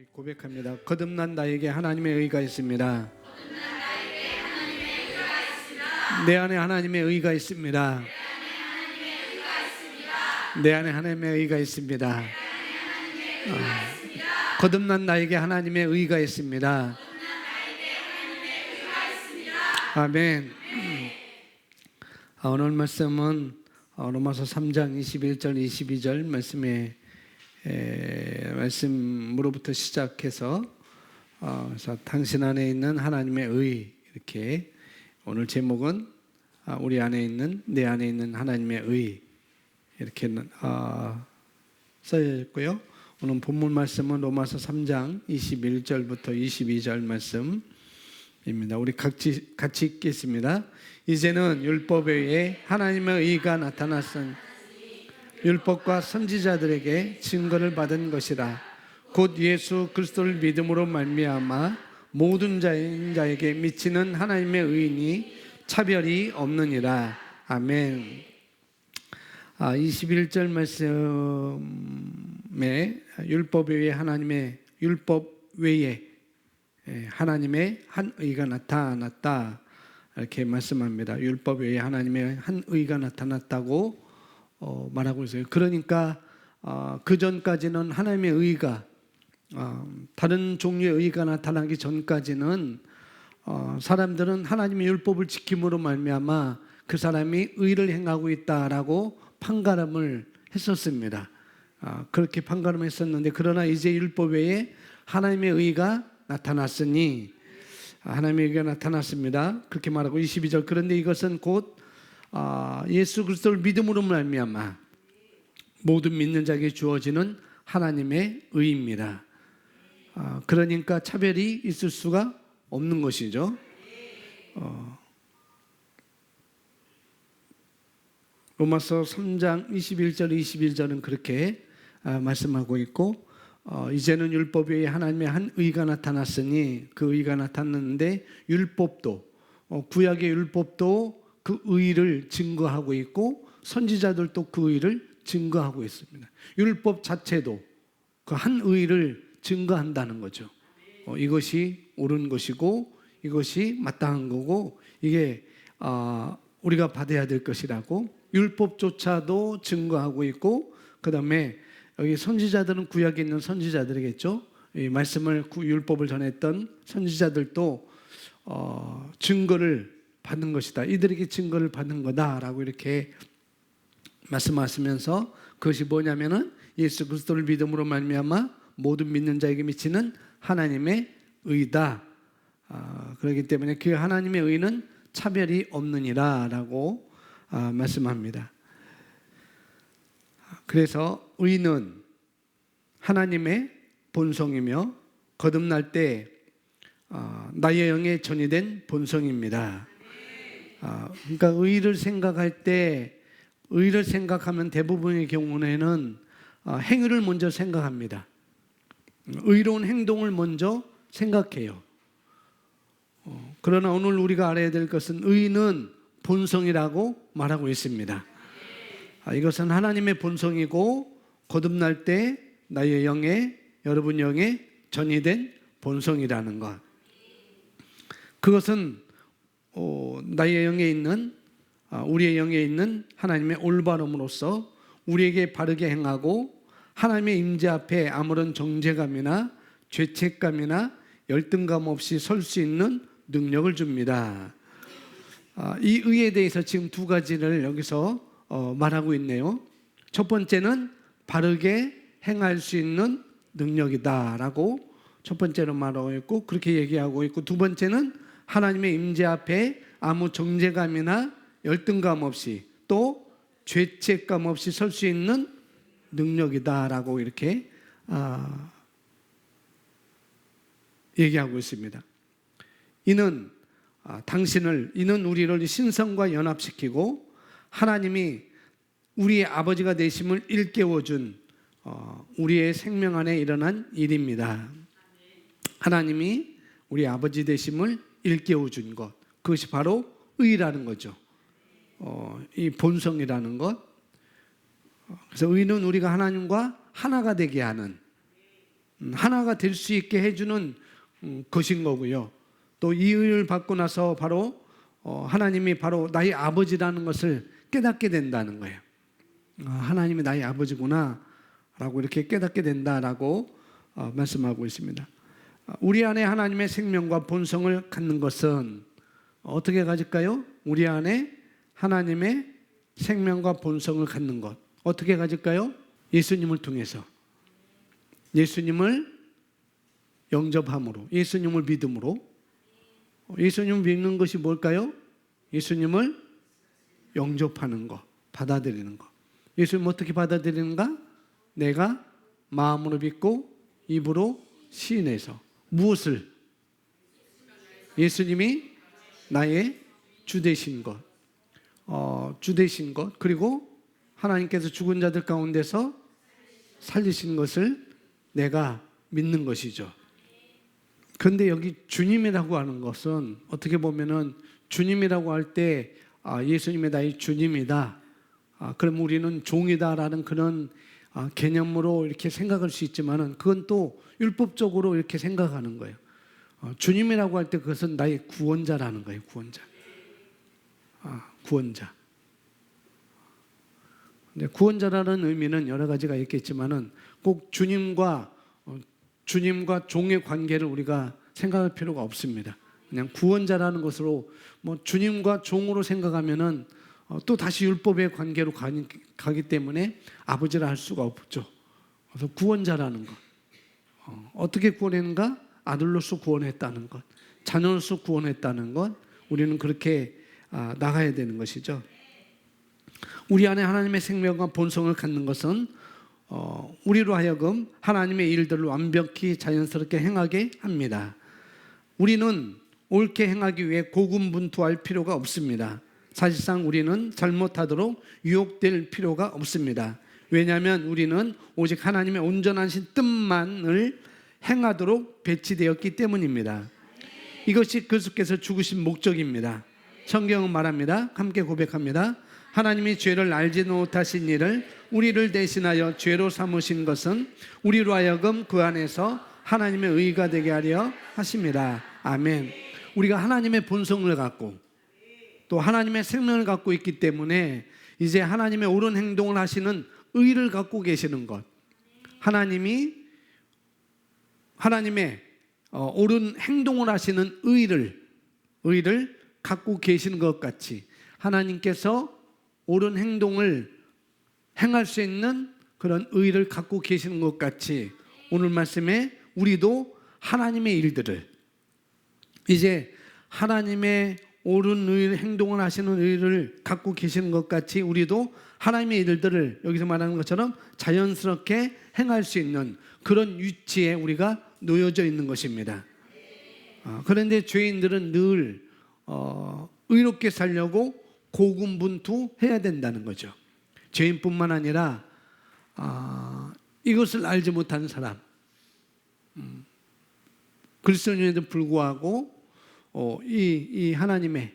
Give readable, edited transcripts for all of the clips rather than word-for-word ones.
우리 고백합니다. 거듭난 나에게 하나님의 의가 있습니다. 내 안에 하나님의 의가 있습니다. 내 안에 하나님의 의가 있습니다. 거듭난 나에게 하나님의 의가 있습니다. 아멘. 오늘 말씀은 로마서 3장 21절 22절 말씀으로부터 시작해서 그래서 당신 안에 있는 하나님의 의, 이렇게 오늘 제목은 우리 안에 있는, 내 안에 있는 하나님의 의, 이렇게 써져 있고요. 오늘 본문 말씀은 로마서 3장 21절부터 22절 말씀입니다. 우리 같이 읽겠습니다. 이제는 율법 외에 하나님의 의가 나타났은 율법과 선지자들에게 증거를 받은 것이라. 곧 예수 그리스도를 믿음으로 말미암아 모든 자에게 미치는 하나님의 의인이 차별이 없느니라. 아멘. 21절 말씀에 율법 외에 하나님의 한 의가 나타났다, 이렇게 말씀합니다. 율법 외에 하나님의 한 의가 나타났다고 말하고 있어요. 그러니까 그 전까지는 하나님의 의가, 다른 종류의 의가 나타나기 전까지는 사람들은 하나님의 율법을 지킴으로 말미암아 그 사람이 의를 행하고 있다라고 판가름을 했었습니다. 그렇게 판가름했었는데, 그러나 이제 율법 외에 하나님의 의가 나타났으니, 하나님의 의가 나타났습니다. 그렇게 말하고 22절, 그런데 이것은 곧 예수 그리스도를 믿음으로 말미암아 모든 믿는 자에게 주어지는 하나님의 의입니다. 그러니까 차별이 있을 수가 없는 것이죠. 로마서 3장 21절 22절은 그렇게 말씀하고 있고, 이제는 율법 외에 하나님의 한 의가 나타났으니, 그 의가 나타났는데 율법도, 구약의 율법도 그 의를 증거하고 있고 선지자들도 그 의를 증거하고 있습니다. 율법 자체도 그 한 의를 증거한다는 거죠. 이것이 옳은 것이고 이것이 마땅한 거고 이게 우리가 받아야 될 것이라고 율법조차도 증거하고 있고, 그 다음에 여기 선지자들은 구약에 있는 선지자들이겠죠. 이 말씀을, 율법을 전했던 선지자들도 증거를 받는 것이다. 이들에게 증거를 받는 거다라고 이렇게 말씀하시면서, 그것이 뭐냐면은 예수 그리스도를 믿음으로 말미암아 모든 믿는 자에게 미치는 하나님의 의다. 그렇기 때문에 그 하나님의 의는 차별이 없느니라라고 말씀합니다. 그래서 의는 하나님의 본성이며 거듭날 때 나의 영에 전이된 본성입니다. 그러니까 의를 생각하면 대부분의 경우에는 행위를 먼저 생각합니다. 의로운 행동을 먼저 생각해요. 그러나 오늘 우리가 알아야 될 것은 의는 본성이라고 말하고 있습니다. 이것은 하나님의 본성이고 거듭날 때 나의 영에, 여러분 영에 전이된 본성이라는 것. 그것은 나의 영에 있는, 우리의 영에 있는 하나님의 올바름으로서 우리에게 바르게 행하고 하나님의 임재 앞에 아무런 정죄감이나 죄책감이나 열등감 없이 설 수 있는 능력을 줍니다. 이 의에 대해서 지금 두 가지를 여기서 말하고 있네요. 첫 번째는 바르게 행할 수 있는 능력이다라고 첫 번째로 말하고 있고, 그렇게 얘기하고 있고, 두 번째는 하나님의 임재 앞에 아무 정죄감이나 열등감 없이 또 죄책감 없이 설 수 있는 능력이다라고 이렇게 얘기하고 있습니다. 이는 우리를 신성과 연합시키고 하나님이 우리의 아버지가 되심을 일깨워준 우리의 생명 안에 일어난 일입니다. 하나님이 우리 아버지 되심을 일깨워준 것, 그것이 바로 의라는 거죠. 이 본성이라는 것. 그래서 의는 우리가 하나님과 하나가 되게 하는, 하나가 될 수 있게 해주는 것인 거고요. 또 이 의를 받고 나서 바로 하나님이 바로 나의 아버지라는 것을 깨닫게 된다는 거예요. 하나님이 나의 아버지구나 라고 이렇게 깨닫게 된다라고 말씀하고 있습니다. 우리 안에 하나님의 생명과 본성을 갖는 것은 어떻게 가질까요? 우리 안에 하나님의 생명과 본성을 갖는 것 어떻게 가질까요? 예수님을 통해서, 예수님을 영접함으로, 예수님을 믿음으로. 예수님을 믿는 것이 뭘까요? 예수님을 영접하는 것, 받아들이는 것. 예수님 어떻게 받아들이는가? 내가 마음으로 믿고 입으로 시인해서. 무엇을? 예수님이 나의 주 되신 것, 주 되신 것, 그리고 하나님께서 죽은 자들 가운데서 살리신 것을 내가 믿는 것이죠. 그런데 여기 주님이라고 하는 것은 어떻게 보면은 주님이라고 할 때 예수님이 나의 주님이다, 그럼 우리는 종이다라는 그런 개념으로 이렇게 생각할 수 있지만은 그건 또 율법적으로 이렇게 생각하는 거예요. 주님이라고 할 때 그것은 나의 구원자라는 거예요. 구원자. 구원자. 근데 구원자라는 의미는 여러 가지가 있겠지만은 꼭 주님과 종의 관계를 우리가 생각할 필요가 없습니다. 그냥 구원자라는 것으로 주님과 종으로 생각하면은 또 다시 율법의 관계로 가기 때문에 아버지라 할 수가 없죠. 그래서 구원자라는 것. 어떻게 구원했는가? 아들로서 구원했다는 것, 자녀로서 구원했다는 것, 우리는 그렇게 나가야 되는 것이죠. 우리 안에 하나님의 생명과 본성을 갖는 것은 우리로 하여금 하나님의 일들을 완벽히 자연스럽게 행하게 합니다. 우리는 옳게 행하기 위해 고군분투할 필요가 없습니다. 사실상 우리는 잘못하도록 유혹될 필요가 없습니다. 왜냐하면 우리는 오직 하나님의 온전하신 뜻만을 행하도록 배치되었기 때문입니다. 이것이 그리스도께서 죽으신 목적입니다. 성경은 말합니다. 함께 고백합니다. 하나님이 죄를 알지 못하신 이를 우리를 대신하여 죄로 삼으신 것은 우리로 하여금 그 안에서 하나님의 의가 되게 하려 하십니다. 아멘. 우리가 하나님의 본성을 갖고 또 하나님의 생명을 갖고 있기 때문에 이제 하나님의 옳은 행동을 하시는 의를 갖고 계시는 것, 하나님의 옳은 행동을 하시는 의를 갖고 계시는 것 같이 하나님께서 옳은 행동을 행할 수 있는 그런 의를 갖고 계시는 것 같이 오늘 말씀에 우리도 하나님의 일들을, 이제 하나님의 옳은 의 행동을 하시는 의를 갖고 계시는 것 같이 우리도 하나님의 일들을 여기서 말하는 것처럼 자연스럽게 행할 수 있는 그런 위치에 우리가 놓여져 있는 것입니다. 그런데 죄인들은 늘 의롭게 살려고 고군분투해야 된다는 거죠. 죄인뿐만 아니라 이것을 알지 못하는 사람, 그리스도인에도 불구하고 이 하나님의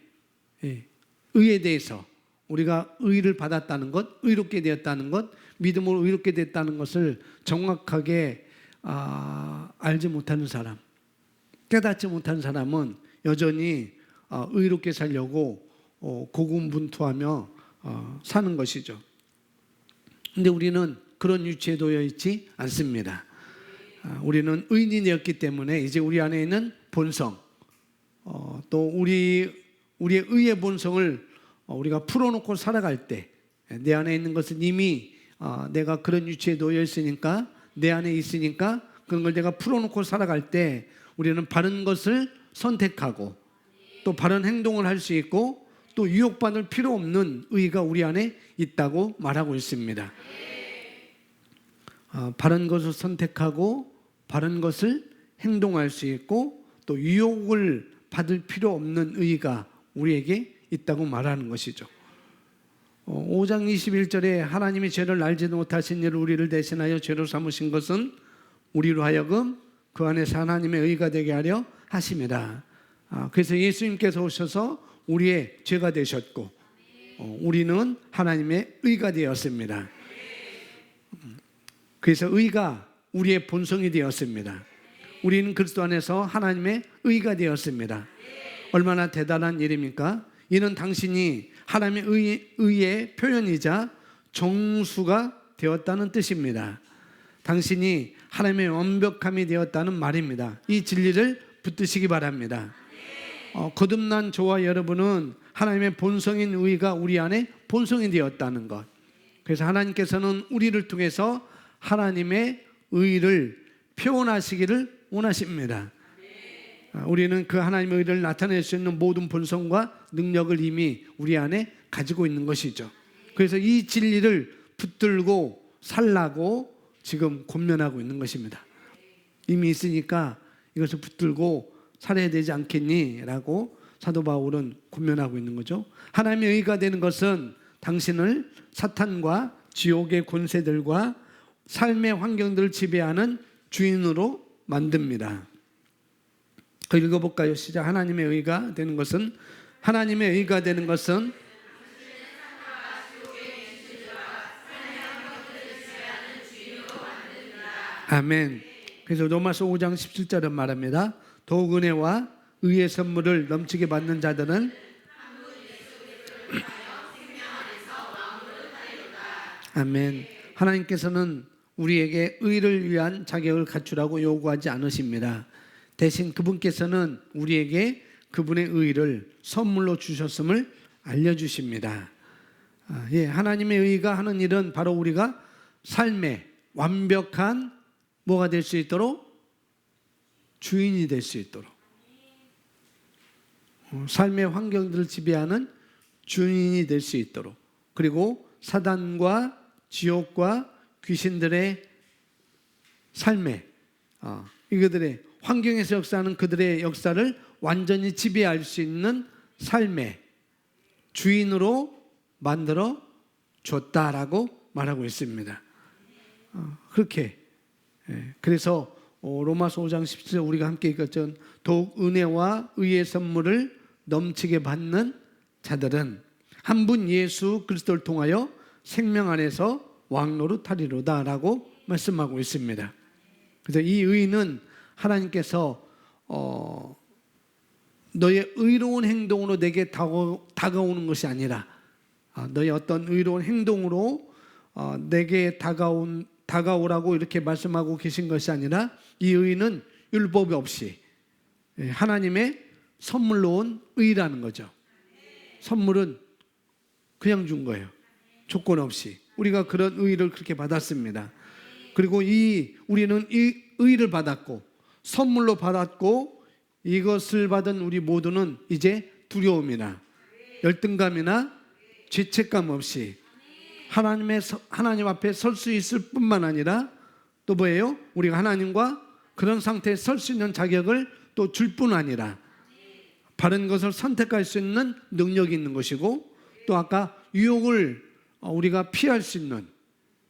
의에 대해서 우리가 의를 받았다는 것, 의롭게 되었다는 것, 믿음으로 의롭게 됐다는 것을 정확하게 알지 못하는 사람, 깨닫지 못하는 사람은 여전히 의롭게 살려고 고군분투하며 사는 것이죠. 근데 우리는 그런 위치에 놓여 있지 않습니다. 우리는 의인이 되었기 때문에 이제 우리 안에 있는 본성, 또 우리의 의의 본성을 우리가 풀어놓고 살아갈 때 내 안에 있는 것은 이미 내가 그런 위치에 놓여 있으니까, 내 안에 있으니까 그런 걸 내가 풀어놓고 살아갈 때 우리는 바른 것을 선택하고 또 바른 행동을 할 수 있고 또 유혹받을 필요 없는 의가 우리 안에 있다고 말하고 있습니다. 바른 것을 선택하고 바른 것을 행동할 수 있고 또 유혹을 받을 필요 없는 의가 우리에게 있다고 말하는 것이죠. 5장 21절에 하나님이 죄를 알지도 못하신 이를 우리를 대신하여 죄로 삼으신 것은 우리로 하여금 그 안에서 하나님의 의가 되게 하려 하심이라. 그래서 예수님께서 오셔서 우리의 죄가 되셨고 우리는 하나님의 의가 되었습니다. 그래서 의가 우리의 본성이 되었습니다. 우리는 그리스도 안에서 하나님의 의가 되었습니다. 얼마나 대단한 일입니까? 이는 당신이 하나님의 의의 표현이자 정수가 되었다는 뜻입니다. 당신이 하나님의 완벽함이 되었다는 말입니다. 이 진리를 붙드시기 바랍니다. 거듭난 저와 여러분은 하나님의 본성인 의가 우리 안에 본성이 되었다는 것. 그래서 하나님께서는 우리를 통해서 하나님의 의를 표현하시기를 원하십니다. 우리는 그 하나님의 의를 나타낼 수 있는 모든 본성과 능력을 이미 우리 안에 가지고 있는 것이죠. 그래서 이 진리를 붙들고 살라고 지금 권면하고 있는 것입니다. 이미 있으니까 이것을 붙들고 살아야 되지 않겠니? 라고 사도 바울은 권면하고 있는 거죠. 하나님의 의가 되는 것은 당신을 사탄과 지옥의 권세들과 삶의 환경들을 지배하는 주인으로 만듭니다. 읽어볼까요? 시작. 하나님의 의가 되는 것은 아멘. 그래서 로마서 5장 17절은 말합니다. 더욱 은혜와 의의 선물을 넘치게 받는 자들은 아멘. 하나님께서는 우리에게 의를 위한 자격을 갖추라고 요구하지 않으십니다. 대신 그분께서는 우리에게 그분의 의를 선물로 주셨음을 알려주십니다. 하나님의 의가 하는 일은 바로 우리가 삶의 완벽한 뭐가 될 수 있도록? 주인이 될 수 있도록, 삶의 환경들을 지배하는 주인이 될 수 있도록, 그리고 사단과 지옥과 귀신들의 삶에 이들의 환경에서 역사하는 그들의 역사를 완전히 지배할 수 있는 삶의 주인으로 만들어 줬다라고 말하고 있습니다. 그렇게 그래서 로마서 5장 17절 우리가 함께 읽었죠. 더욱 은혜와 의의 선물을 넘치게 받는 자들은 한 분 예수 그리스도를 통하여 생명 안에서 왕노릇하리로다 라고 말씀하고 있습니다. 그래서 이 의는 하나님께서 너의 의로운 행동으로 내게 다가오는 것이 아니라 너의 어떤 의로운 행동으로 내게 다가오라고 이렇게 말씀하고 계신 것이 아니라 이 의는 율법이 없이 하나님의 선물로 온 의라는 거죠. 선물은 그냥 준 거예요. 조건 없이. 우리가 그런 의를 그렇게 받았습니다. 그리고 우리는 이 의를 받았고 선물로 받았고 이것을 받은 우리 모두는 이제 두려움이나 열등감이나 죄책감 없이 하나님 앞에 설 수 있을 뿐만 아니라 또 뭐예요? 우리가 하나님과 그런 상태에 설 수 있는 자격을 또 줄 뿐 아니라 바른 것을 선택할 수 있는 능력이 있는 것이고 또 아까 유혹을 우리가 피할 수 있는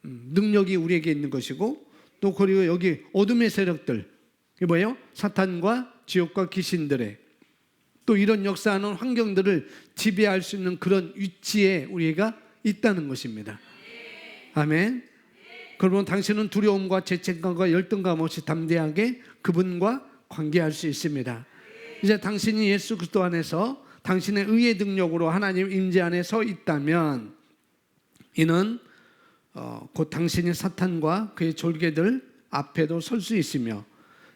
능력이 우리에게 있는 것이고 또 그리고 여기 어둠의 세력들 이게 뭐예요? 사탄과 지옥과 귀신들의 또 이런 역사하는 환경들을 지배할 수 있는 그런 위치에 우리가 있다는 것입니다. 아멘. 그러면 당신은 두려움과 죄책감과 열등감 없이 담대하게 그분과 관계할 수 있습니다. 이제 당신이 예수 그리스도 안에서 당신의 의의 능력으로 하나님 임재 안에 서 있다면 이는 곧 당신이 사탄과 그의 졸개들 앞에도 설 수 있으며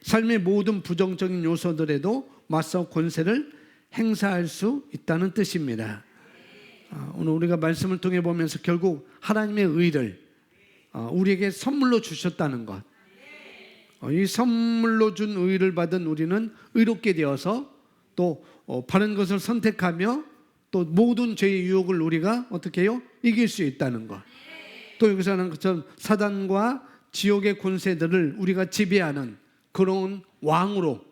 삶의 모든 부정적인 요소들에도 맞서 권세를 행사할 수 있다는 뜻입니다. 오늘 우리가 말씀을 통해 보면서 결국 하나님의 의를 우리에게 선물로 주셨다는 것, 이 선물로 준 의를 받은 우리는 의롭게 되어서 또 바른 것을 선택하며 또 모든 죄의 유혹을 우리가 어떻게 해요? 이길 수 있다는 것. 또 여기서는 그처럼 사단과 지옥의 권세들을 우리가 지배하는 그런 왕으로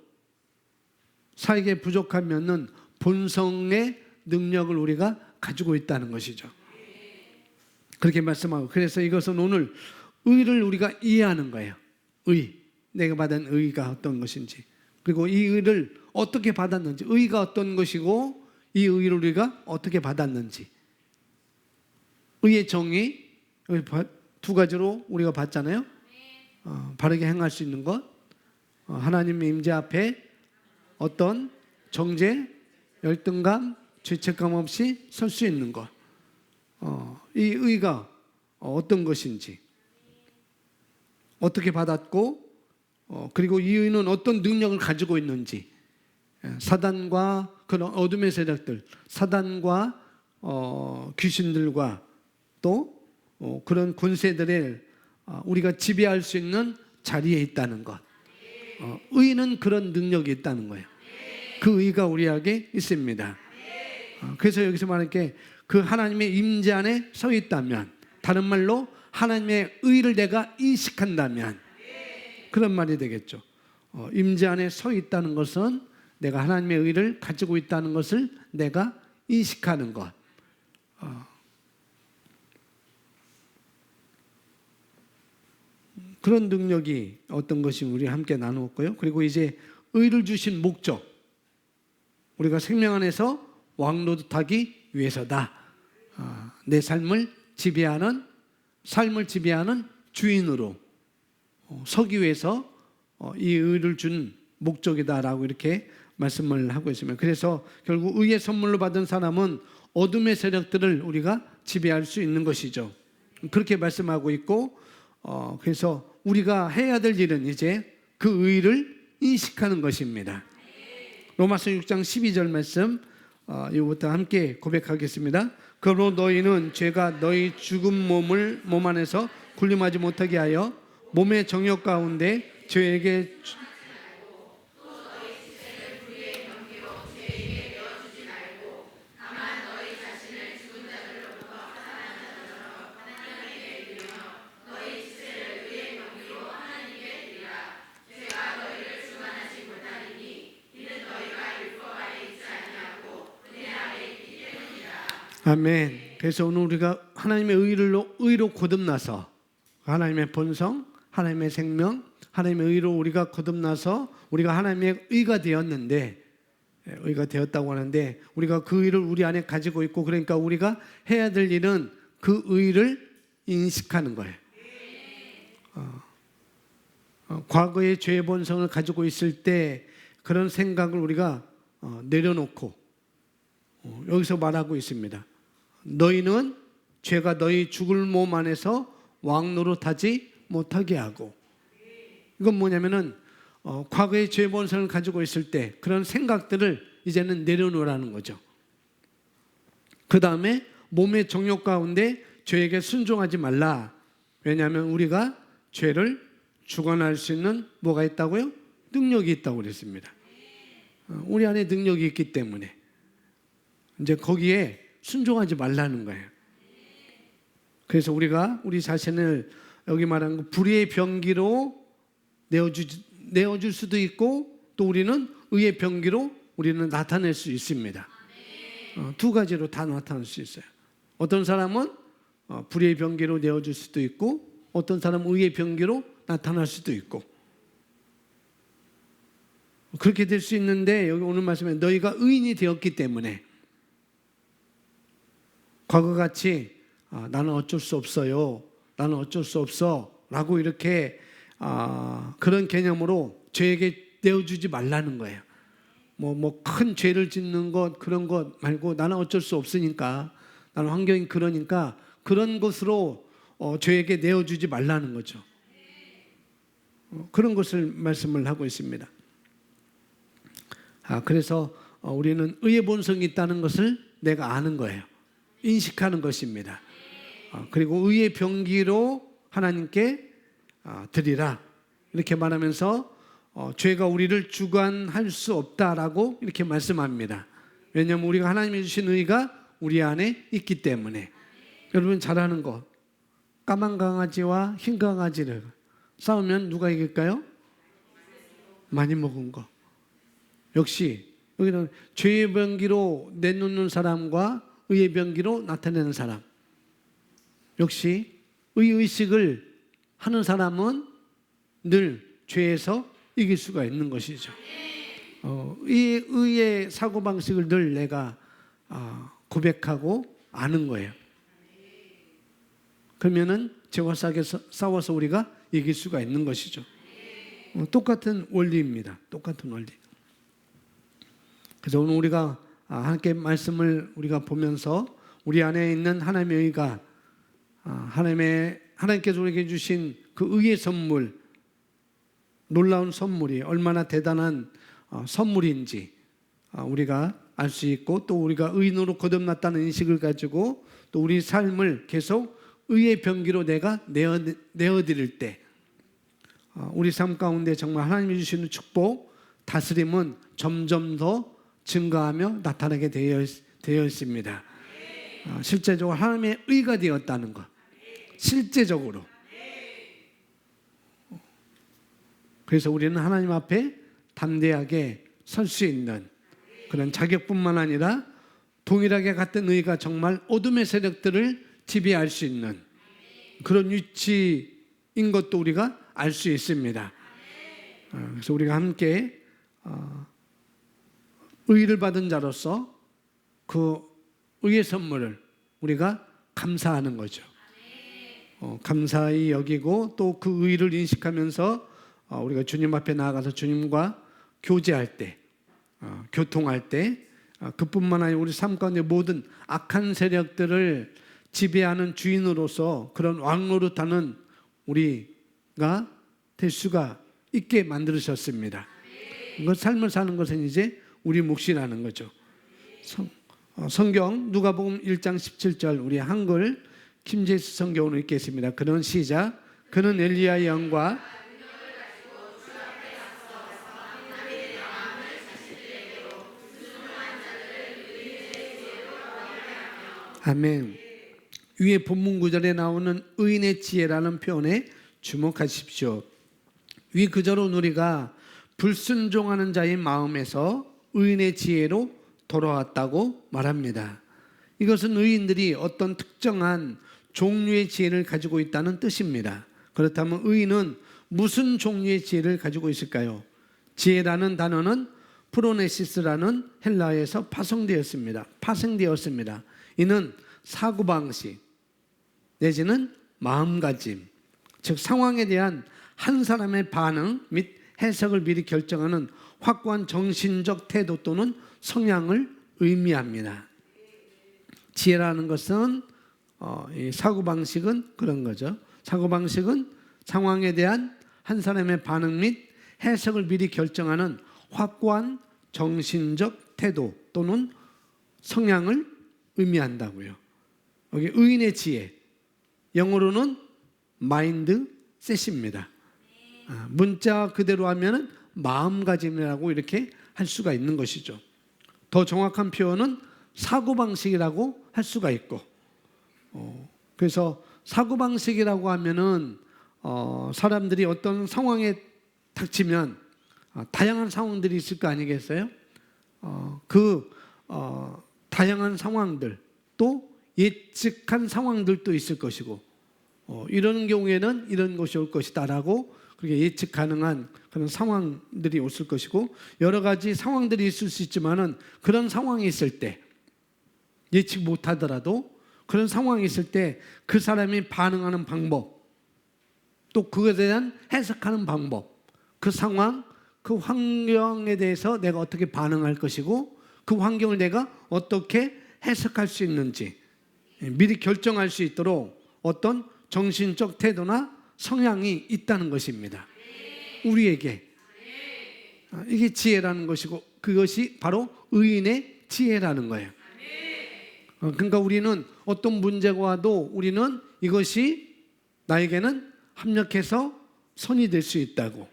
살게 부족하면은 본성의 능력을 우리가 가지고 있다는 것이죠. 그렇게 말씀하고 그래서 이것은 오늘 의를 우리가 이해하는 거예요. 의, 내가 받은 의가 어떤 것인지 그리고 이 의를 어떻게 받았는지 의가 어떤 것이고 이 의를 우리가 어떻게 받았는지 의의 정의 두 가지로 우리가 봤잖아요. 바르게 행할 수 있는 것, 하나님의 임재 앞에 어떤 정죄, 열등감, 죄책감 없이 설 수 있는 것, 이 의가 어떤 것인지, 어떻게 받았고, 그리고 이 의는 어떤 능력을 가지고 있는지, 사단과 그런 어둠의 세력들, 사단과 귀신들과 또 그런 권세들을 우리가 지배할 수 있는 자리에 있다는 것. 의는 그런 능력이 있다는 거예요. 그 의가 우리에게 있습니다. 그래서 여기서 말하는 게 그 하나님의 임재 안에 서 있다면, 다른 말로 하나님의 의를 내가 인식한다면 그런 말이 되겠죠. 임재 안에 서 있다는 것은 내가 하나님의 의를 가지고 있다는 것을 내가 인식하는 것. 그런 능력이 어떤 것이 우리 함께 나누었고요. 그리고 이제 의를 주신 목적, 우리가 생명 안에서 왕노릇하기 위해서다. 내 삶을 지배하는 주인으로 서기 위해서 이 의를 준 목적이다라고 이렇게 말씀을 하고 있습니다. 그래서 결국 의의 선물로 받은 사람은 어둠의 세력들을 우리가 지배할 수 있는 것이죠. 그렇게 말씀하고 있고, 그래서 우리가 해야 될 일은 이제 그 의를 인식하는 것입니다. 로마서 6장 12절 말씀, 이거부터 함께 고백하겠습니다. 그러므로 너희는 죄가 너희 죽은 몸 안에서 군림하지 못하게 하여 몸의 정욕 가운데 죄에게 아멘. 그래서 오늘 우리가 하나님의 의로 거듭나서 하나님의 본성, 하나님의 생명, 하나님의 의로 우리가 거듭나서 우리가 하나님의 의가 되었는데, 의가 되었다고 하는데 우리가 그 의를 우리 안에 가지고 있고, 그러니까 우리가 해야 될 일은 그 의를 인식하는 거예요. 과거의 죄의 본성을 가지고 있을 때 그런 생각을 우리가 내려놓고 여기서 말하고 있습니다. 너희는 죄가 너희 죽을 몸 안에서 왕노릇하지 못하게 하고, 이건 뭐냐면은 과거의 죄의 본성을 가지고 있을 때 그런 생각들을 이제는 내려놓으라는 거죠. 그 다음에 몸의 정욕 가운데 죄에게 순종하지 말라. 왜냐하면 우리가 죄를 주관할 수 있는 뭐가 있다고요? 능력이 있다고 그랬습니다. 우리 안에 능력이 있기 때문에 이제 거기에 순종하지 말라는 거예요. 그래서 우리가 우리 자신을 여기 말하는 거 불의의 병기로 내어줄 수도 있고, 또 우리는 의의 병기로 우리는 나타낼 수 있습니다. 두 가지로 다 나타날 수 있어요. 어떤 사람은 불의의 병기로 내어줄 수도 있고, 어떤 사람은 의의 병기로 나타날 수도 있고, 그렇게 될 수 있는데, 여기 오늘 말씀에 너희가 의인이 되었기 때문에 과거같이 나는 어쩔 수 없어요, 나는 어쩔 수 없어 라고 이렇게 그런 개념으로 죄에게 내어주지 말라는 거예요. 뭐 큰 죄를 짓는 것, 그런 것 말고 나는 어쩔 수 없으니까, 나는 환경이 그러니까 그런 것으로 죄에게 내어주지 말라는 거죠. 그런 것을 말씀을 하고 있습니다. 그래서 우리는 의의 본성이 있다는 것을 내가 아는 거예요. 인식하는 것입니다. 그리고 의의 병기로 하나님께 드리라, 이렇게 말하면서 죄가 우리를 주관할 수 없다라고 이렇게 말씀합니다. 왜냐하면 우리가 하나님이 주신 의가 우리 안에 있기 때문에. 여러분 잘 아는 것, 까만 강아지와 흰 강아지를 싸우면 누가 이길까요? 많이 먹은 거. 역시 여기는 죄의 병기로 내놓는 사람과 의의 병기로 나타내는 사람, 역시 의의식을 하는 사람은 늘 죄에서 이길 수가 있는 것이죠. 이 의의 사고방식을 늘 내가 고백하고 아는 거예요. 그러면은 죄와 싸워서 우리가 이길 수가 있는 것이죠. 똑같은 원리입니다. 똑같은 원리. 그래서 오늘 우리가 함께 말씀을 우리가 보면서 우리 안에 있는 하나님의 의가 하나님께서 우리에게 주신 그 의의 선물, 놀라운 선물이 얼마나 대단한 선물인지 우리가 알 수 있고, 또 우리가 의인으로 거듭났다는 인식을 가지고 또 우리 삶을 계속 의의 병기로 내가 내어드릴 때 우리 삶 가운데 정말 하나님이 주시는 축복, 다스림은 점점 더 증가하며 나타나게 되어 있습니다. 실제적으로 하나님의 의가 되었다는 것, 실제적으로. 그래서 우리는 하나님 앞에 담대하게 설 수 있는 그런 자격뿐만 아니라 동일하게 같은 의가 정말 어둠의 세력들을 지배할 수 있는 그런 위치인 것도 우리가 알 수 있습니다. 그래서 우리가 함께 의를 받은 자로서 그 의의 선물을 우리가 감사하는 거죠. 감사히 여기고 또 그 의를 인식하면서 우리가 주님 앞에 나아가서 주님과 교제할 때, 교통할 때, 그뿐만 아니라 우리 삶 가운데 모든 악한 세력들을 지배하는 주인으로서 그런 왕노릇하는 우리가 될 수가 있게 만들으셨습니다. 그 삶을 사는 것은 이제 우리 몫이라는 거죠. 성경 누가복음 1장 17절 우리 한글 김재수 성경으로 읽겠습니다. 그는 시작. 그는 엘리야의 영과 아멘. 위에 본문 구절에 나오는 의인의 지혜라는 표현에 주목하십시오. 위 구절은 우리가 불순종하는 자의 마음에서 의인의 지혜로 돌아왔다고 말합니다. 이것은 의인들이 어떤 특정한 종류의 지혜를 가지고 있다는 뜻입니다. 그렇다면 의인은 무슨 종류의 지혜를 가지고 있을까요? 지혜라는 단어는 프로네시스라는 헬라어에서 파생되었습니다. 이는 사고방식 내지는 마음가짐, 즉 상황에 대한 한 사람의 반응 및 해석을 미리 결정하는 확고한 정신적 태도 또는 성향을 의미합니다. 지혜라는 것은 이 사고방식은 그런 거죠. 사고방식은 상황에 대한 한 사람의 반응 및 해석을 미리 결정하는 확고한 정신적 태도 또는 성향을 의미한다고요. 여기 의인의 지혜, 영어로는 마인드셋입니다. 문자 그대로 하면은 마음가짐이라고 이렇게 할 수가 있는 것이죠. 더 정확한 표현은 사고방식이라고 할 수가 있고, 그래서 사고방식이라고 하면은 사람들이 어떤 상황에 닥치면 다양한 상황들이 있을 거 아니겠어요? 다양한 상황들 또 예측한 상황들도 있을 것이고, 이런 경우에는 이런 것이 올 것이다라고 그렇게 예측 가능한 그런 상황들이 있을 것이고, 여러 가지 상황들이 있을 수 있지만은 그런 상황이 있을 때 예측 못하더라도 그런 상황이 있을 때 그 사람이 반응하는 방법, 또 그것에 대한 해석하는 방법, 그 상황, 그 환경에 대해서 내가 어떻게 반응할 것이고 그 환경을 내가 어떻게 해석할 수 있는지 미리 결정할 수 있도록 어떤 정신적 태도나 성향이 있다는 것입니다. 우리에게 이게 지혜라는 것이고, 그것이 바로 의인의 지혜라는 거예요. 그러니까 우리는 어떤 문제가 와도 우리는 이것이 나에게는 합력해서 선이 될 수 있다고,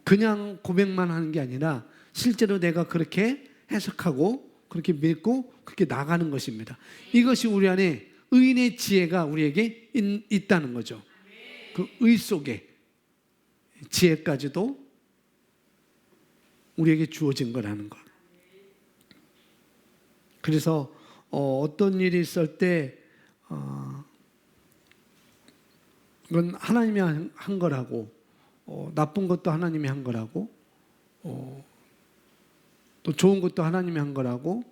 그냥 고백만 하는 게 아니라 실제로 내가 그렇게 해석하고 그렇게 믿고 그렇게 나가는 것입니다. 이것이 우리 안에 의인의 지혜가 우리에게 있다는 거죠. 그 의 속에 지혜까지도 우리에게 주어진 거라는 것. 그래서 어떤 일이 있을 때 그건 하나님이 한 거라고, 나쁜 것도 하나님이 한 거라고, 또 좋은 것도 하나님이 한 거라고,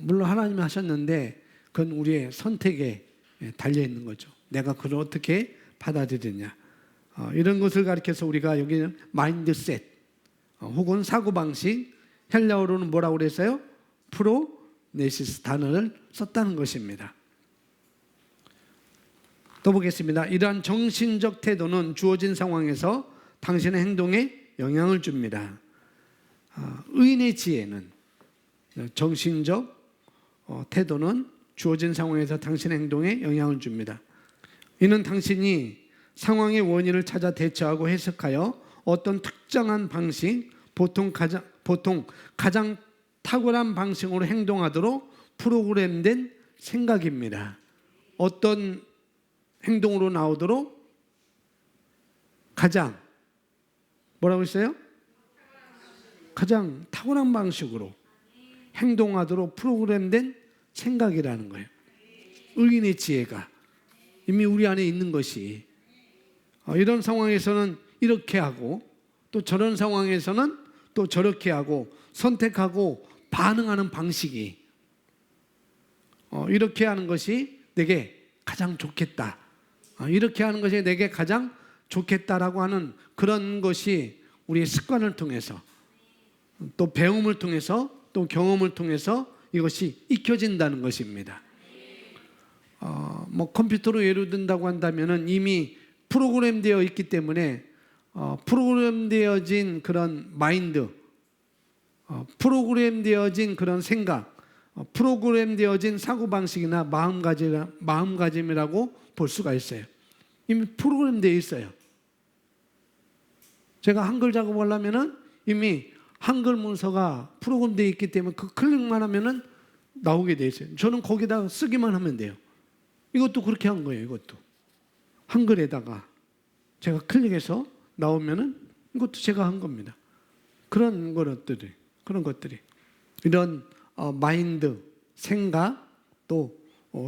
물론 하나님이 하셨는데 그건 우리의 선택에 달려 있는 거죠. 내가 그걸 어떻게 받아들이냐. 이런 것을 가리켜서 우리가 여기 마인드셋 혹은 사고방식, 헬라어로는 뭐라고 그랬어요? 프로네시스 단어를 썼다는 것입니다. 또 보겠습니다. 이러한 정신적 태도는 주어진 상황에서 당신의 행동에 영향을 줍니다. 의인의 지혜는, 정신적 태도는 주어진 상황에서 당신의 행동에 영향을 줍니다. 이는 당신이 상황의 원인을 찾아 대처하고 해석하여 어떤 특정한 방식, 보통 가장 탁월한 방식으로 행동하도록 프로그램된 생각입니다. 어떤 행동으로 나오도록 가장 뭐라고 했어요? 가장 탁월한 방식으로 행동하도록 프로그램된 생각이라는 거예요. 의인의 지혜가 이미 우리 안에 있는 것이 이런 상황에서는 이렇게 하고 또 저런 상황에서는 또 저렇게 하고 선택하고 반응하는 방식이 이렇게 하는 것이 내게 가장 좋겠다. 이렇게 하는 것이 내게 가장 좋겠다라고 하는 그런 것이 우리의 습관을 통해서 또 배움을 통해서 또 경험을 통해서 이것이 익혀진다는 것입니다. 컴퓨터로 예를 든다고 한다면은 이미 프로그램되어 있기 때문에 프로그램되어진 그런 마인드, 프로그램되어진 그런 생각, 프로그램되어진 사고방식이나 마음가짐이라고 볼 수가 있어요. 이미 프로그램되어 있어요. 제가 한글 작업을 하면은 이미 한글 문서가 프로그램되어 있기 때문에 그 클릭만 하면은 나오게 되어 있어요. 저는 거기다가 쓰기만 하면 돼요. 이것도 그렇게 한 거예요. 이것도 한글에다가 제가 클릭해서 나오면은 이것도 제가 한 겁니다. 그런 것들이 이런 마인드, 생각, 또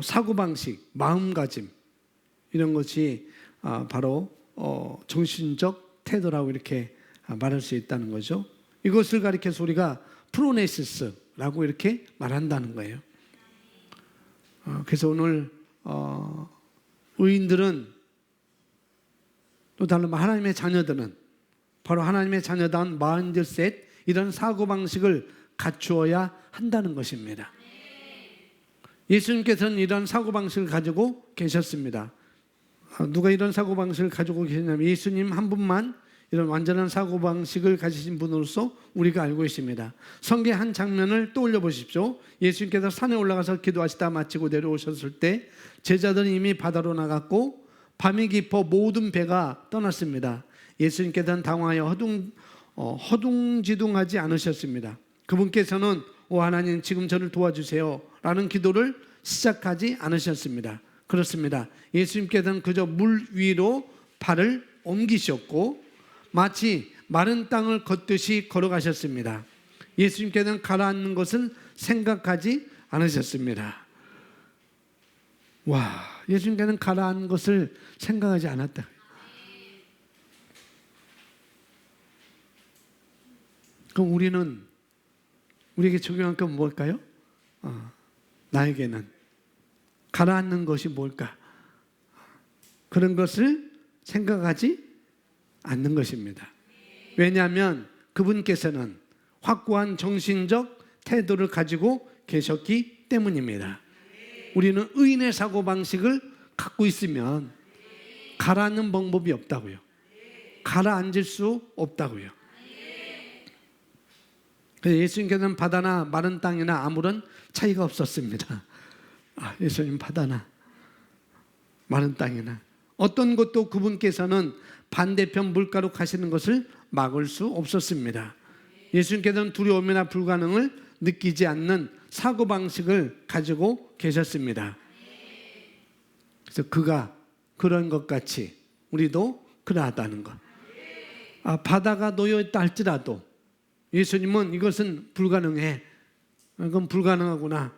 사고방식, 마음가짐 이런 것이 바로 정신적 태도라고 이렇게 말할 수 있다는 거죠. 이것을 가리켜서 우리가 프로네시스라고 이렇게 말한다는 거예요. 그래서 오늘 의인들은 또 다른 하나님의 자녀들은 바로 하나님의 자녀다운 마인드셋 이런 사고방식을 갖추어야 한다는 것입니다. 예수님께서는 이런 사고방식을 가지고 계셨습니다. 누가 이런 사고방식을 가지고 계셨냐면 예수님 한 분만 이런 완전한 사고방식을 가지신 분으로서 우리가 알고 있습니다. 성경 한 장면을 떠올려 보십시오. 예수님께서 산에 올라가서 기도하시다 마치고 내려오셨을 때 제자들은 이미 바다로 나갔고 밤이 깊어 모든 배가 떠났습니다. 예수님께서는 당황하여 허둥지둥하지 않으셨습니다. 그분께서는 오 하나님 지금 저를 도와주세요 라는 기도를 시작하지 않으셨습니다. 그렇습니다. 예수님께서는 그저 물 위로 발을 옮기셨고 마치 마른 땅을 걷듯이 걸어가셨습니다. 예수님께서는 가라앉는 것을 생각하지 않으셨습니다. 와, 예수님께서는 가라앉는 것을 생각하지 않았다. 그럼 우리에게 적용할 건 뭘까요? 나에게는 가라앉는 것이 뭘까? 그런 것을 생각하지 않는 것입니다. 왜냐하면 그분께서는 확고한 정신적 태도를 가지고 계셨기 때문입니다. 우리는 의인의 사고방식을 갖고 있으면 가라앉는 방법이 없다고요. 가라앉을 수 없다고요. 예수님께서는 바다나 마른 땅이나 아무런 차이가 없었습니다. 예수님 바다나 마른 땅이나 어떤 것도 그분께서는 반대편 물가로 가시는 것을 막을 수 없었습니다. 예수님께서는 두려움이나 불가능을 느끼지 않는 사고방식을 가지고 계셨습니다. 그래서 그가 그런 것 같이 우리도 그러하다는 것. 바다가 놓여있다 할지라도 예수님은 이것은 불가능해. 이건 불가능하구나.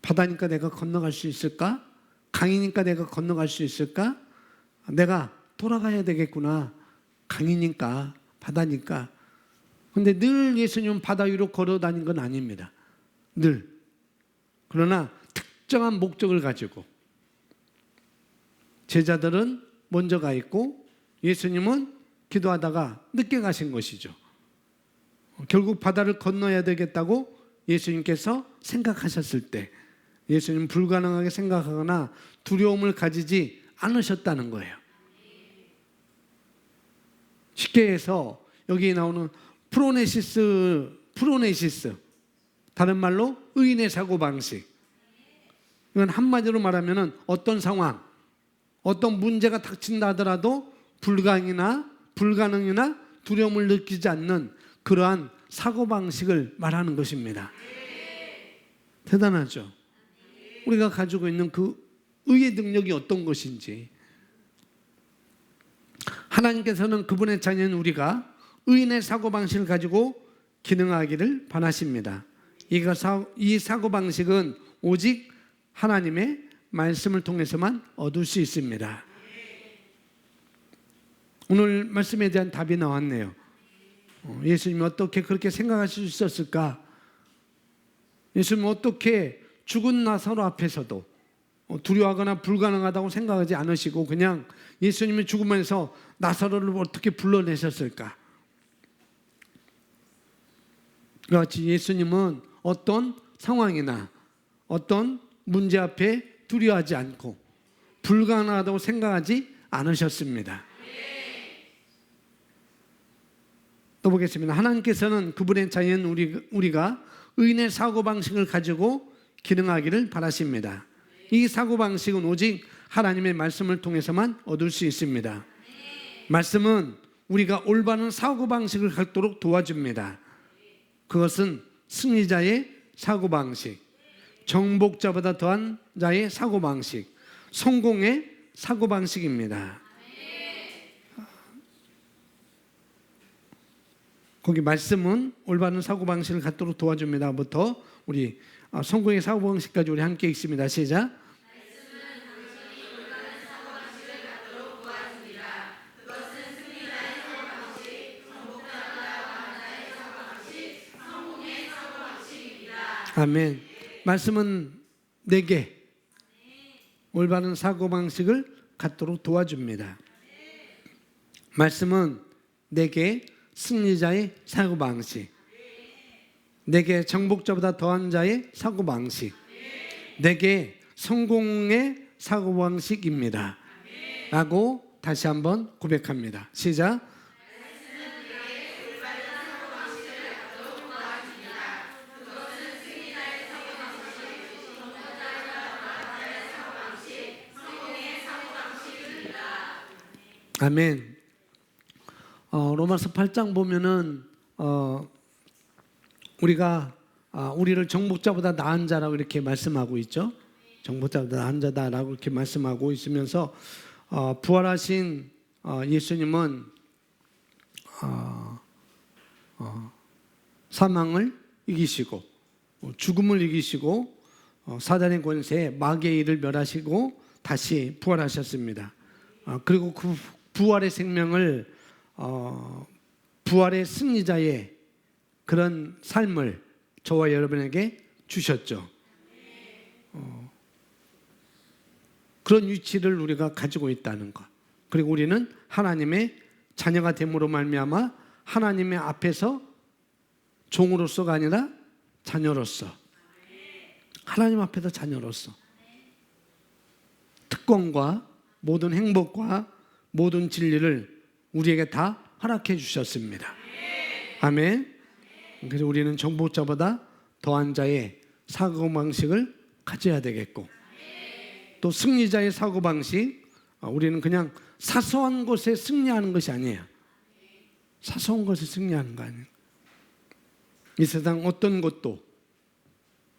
바다니까 내가 건너갈 수 있을까? 강이니까 내가 건너갈 수 있을까? 내가 돌아가야 되겠구나. 강이니까, 바다니까. 근데 늘 예수님은 바다 위로 걸어 다닌 건 아닙니다. 늘. 그러나 특정한 목적을 가지고 제자들은 먼저 가 있고 예수님은 기도하다가 늦게 가신 것이죠. 결국 바다를 건너야 되겠다고 예수님께서 생각하셨을 때 예수님은 불가능하게 생각하거나 두려움을 가지지 않으셨다는 거예요. 쉽게 해서 여기 나오는 프로네시스, 다른 말로 의인의 사고방식. 이건 한마디로 말하면 어떤 상황, 어떤 문제가 닥친다 하더라도 불가능이나 두려움을 느끼지 않는 그러한 사고방식을 말하는 것입니다. 대단하죠? 우리가 가지고 있는 그 의의 능력이 어떤 것인지, 하나님께서는 그분의 자녀인 우리가 의인의 사고방식을 가지고 기능하기를 바라십니다. 이 사고방식은 오직 하나님의 말씀을 통해서만 얻을 수 있습니다. 오늘 말씀에 대한 답이 나왔네요. 예수님이 어떻게 그렇게 생각하실 수 있었을까? 예수님은 어떻게 죽은 나사로 앞에서도 두려워하거나 불가능하다고 생각하지 않으시고 그냥 예수님이 죽으면서 나사로를 어떻게 불러내셨을까? 그렇지, 예수님은 어떤 상황이나 어떤 문제 앞에 두려워하지 않고 불가능하다고 생각하지 않으셨습니다. 또 보겠습니다. 하나님께서는 그분의 자녀인 우리가 의인의 사고방식을 가지고 기능하기를 바라십니다. 이 사고방식은 오직 하나님의 말씀을 통해서만 얻을 수 있습니다. 말씀은 우리가 올바른 사고방식을 갖도록 도와줍니다. 그것은 승리자의 사고방식, 정복자보다 더한 자의 사고방식, 성공의 사고방식입니다. 거기 말씀은 올바른 사고방식을 갖도록 도와줍니다부터 우리 성공의 사고방식까지 우리 함께 읽습니다. 시작. 아멘. 말씀은 내게 올바른 사고방식을 갖도록 도와줍니다. 말씀은 내게 승리자의 사고방식, 내게 정복자보다 더한 자의 사고방식, 내게 성공의 사고방식입니다. 라고 다시 한번 고백합니다. 시작. 아멘. 로마서 8장 보면은 우리가 우리를 정복자보다 나은 자라고 이렇게 말씀하고 있죠. 정복자보다 나은 자다라고 이렇게 말씀하고 있으면서 부활하신 예수님은 사망을 이기시고 죽음을 이기시고 사단의 권세, 마귀의 일을 멸하시고 다시 부활하셨습니다. 그리고 그 부활의 생명을 부활의 승리자의 그런 삶을 저와 여러분에게 주셨죠. 그런 위치를 우리가 가지고 있다는 것. 그리고 우리는 하나님의 자녀가 됨으로 말미암아 하나님의 앞에서 종으로서가 아니라 자녀로서, 하나님 앞에서 자녀로서 특권과 모든 행복과 모든 진리를 우리에게 다 허락해 주셨습니다. 아멘. 그래서 우리는 정복자보다 더한 자의 사고방식을 가져야 되겠고, 또 승리자의 사고방식, 우리는 그냥 사소한 것에 승리하는 것이 아니에요. 사소한 것에 승리하는 거 아니에요. 이 세상 어떤 것도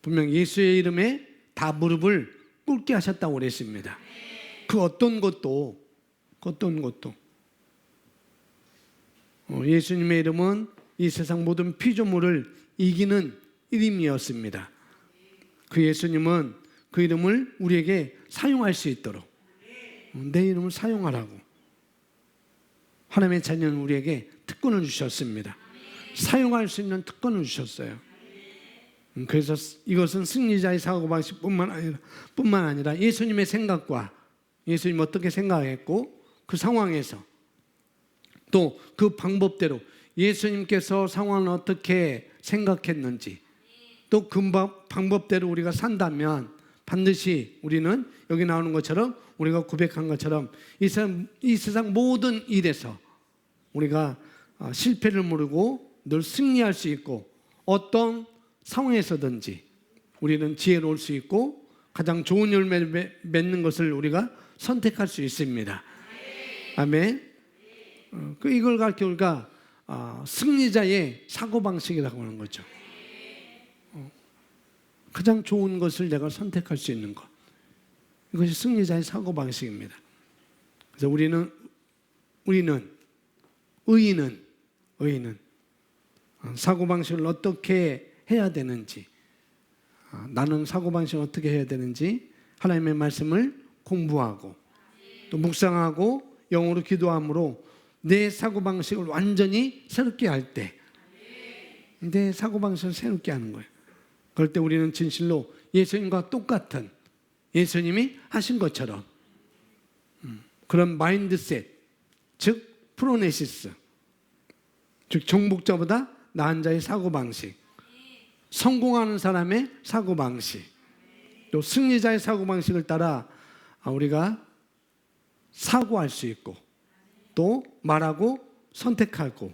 분명 예수의 이름에 다 무릎을 꿇게 하셨다고 그랬습니다. 그 어떤 것도 예수님의 이름은 이 세상 모든 피조물을 이기는 이름이었습니다. 그 예수님은 그 이름을 우리에게 사용할 수 있도록 내 이름을 사용하라고 하나님의 자녀는 우리에게 특권을 주셨습니다. 사용할 수 있는 특권을 주셨어요. 그래서 이것은 승리자의 사고방식뿐만 아니라 예수님의 생각과 예수님 어떻게 생각했고 그 상황에서 또 그 방법대로 예수님께서 상황을 어떻게 생각했는지 또 그 방법대로 우리가 산다면 반드시 우리는 여기 나오는 것처럼 우리가 고백한 것처럼 이 세상 모든 일에서 우리가 실패를 모르고 늘 승리할 수 있고 어떤 상황에서든지 우리는 지혜로울 수 있고 가장 좋은 열매를 맺는 것을 우리가 선택할 수 있습니다. 아멘. 이걸 가르쳐 우리가 승리자의 사고방식이라고 하는 거죠. 가장 좋은 것을 내가 선택할 수 있는 것. 이것이 승리자의 사고방식입니다. 그래서 의인은 사고방식을 어떻게 해야 되는지, 나는 사고방식을 어떻게 해야 되는지 하나님의 말씀을 공부하고 또 묵상하고 영어로 기도함으로 내 사고방식을 완전히 새롭게 할 때, 내 사고방식을 새롭게 하는 거예요. 그럴 때 우리는 진실로 예수님과 똑같은 예수님이 하신 것처럼 그런 마인드셋, 즉 프로네시스, 즉 정복자보다 나은 자의 사고방식, 성공하는 사람의 사고방식, 또 승리자의 사고방식을 따라 우리가 사고할 수 있고 또 말하고 선택하고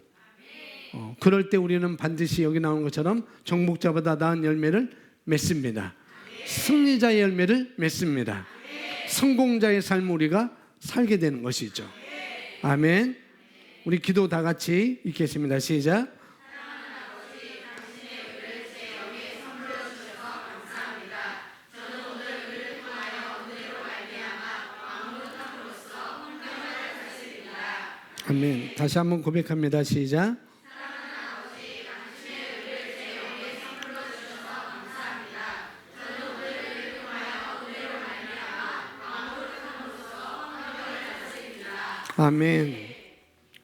그럴 때 우리는 반드시 여기 나오는 것처럼 정복자보다 나은 열매를 맺습니다. 승리자의 열매를 맺습니다. 성공자의 삶을 우리가 살게 되는 것이죠. 아멘. 우리 기도 다 같이 읽겠습니다. 시작. 아멘. 다시 한번 고백합니다. 시작. 아멘.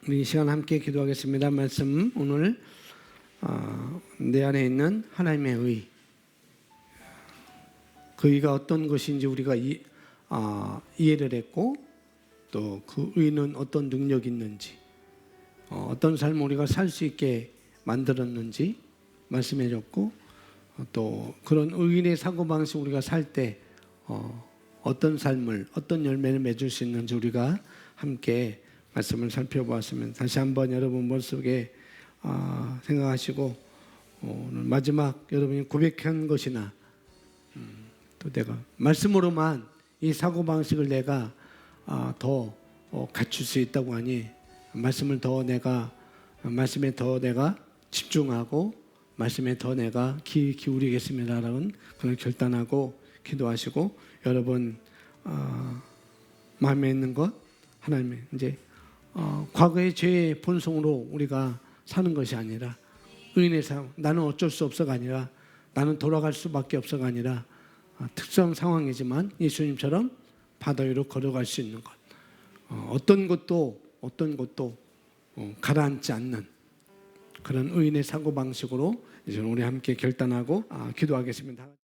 우리 이 시간 함께 기도하겠습니다. 말씀 오늘 내 안에 있는 하나님의 의, 그 의가 어떤 것인지 우리가 이해를 했고 또 그 의는 어떤 능력이 있는지 어떤 삶을 우리가 살 수 있게 만들었는지 말씀해 줬고 또 그런 의인의 사고방식 우리가 살 때 어떤 삶을 어떤 열매를 맺을 수 있는지 우리가 함께 말씀을 살펴보았으면 다시 한번 여러분 머릿속에 생각하시고 오늘 마지막 여러분이 고백한 것이나 또 내가 말씀으로만 이 사고방식을 내가 더 갖출 수 있다고 하니 말씀에 더 내가 집중하고 말씀에 더 내가 귀 기울이겠습니다라는 그런 결단하고 기도하시고 여러분 마음에 있는 것 하나님의 이제 과거의 죄의 본성으로 우리가 사는 것이 아니라 의인의 삶, 나는 어쩔 수 없어가 아니라 나는 돌아갈 수밖에 없어가 아니라 특수한 상황이지만 예수님처럼 바다 위로 걸어갈 수 있는 것, 어떤 것도 가라앉지 않는 그런 의인의 사고방식으로 이제 우리 함께 결단하고 기도하겠습니다.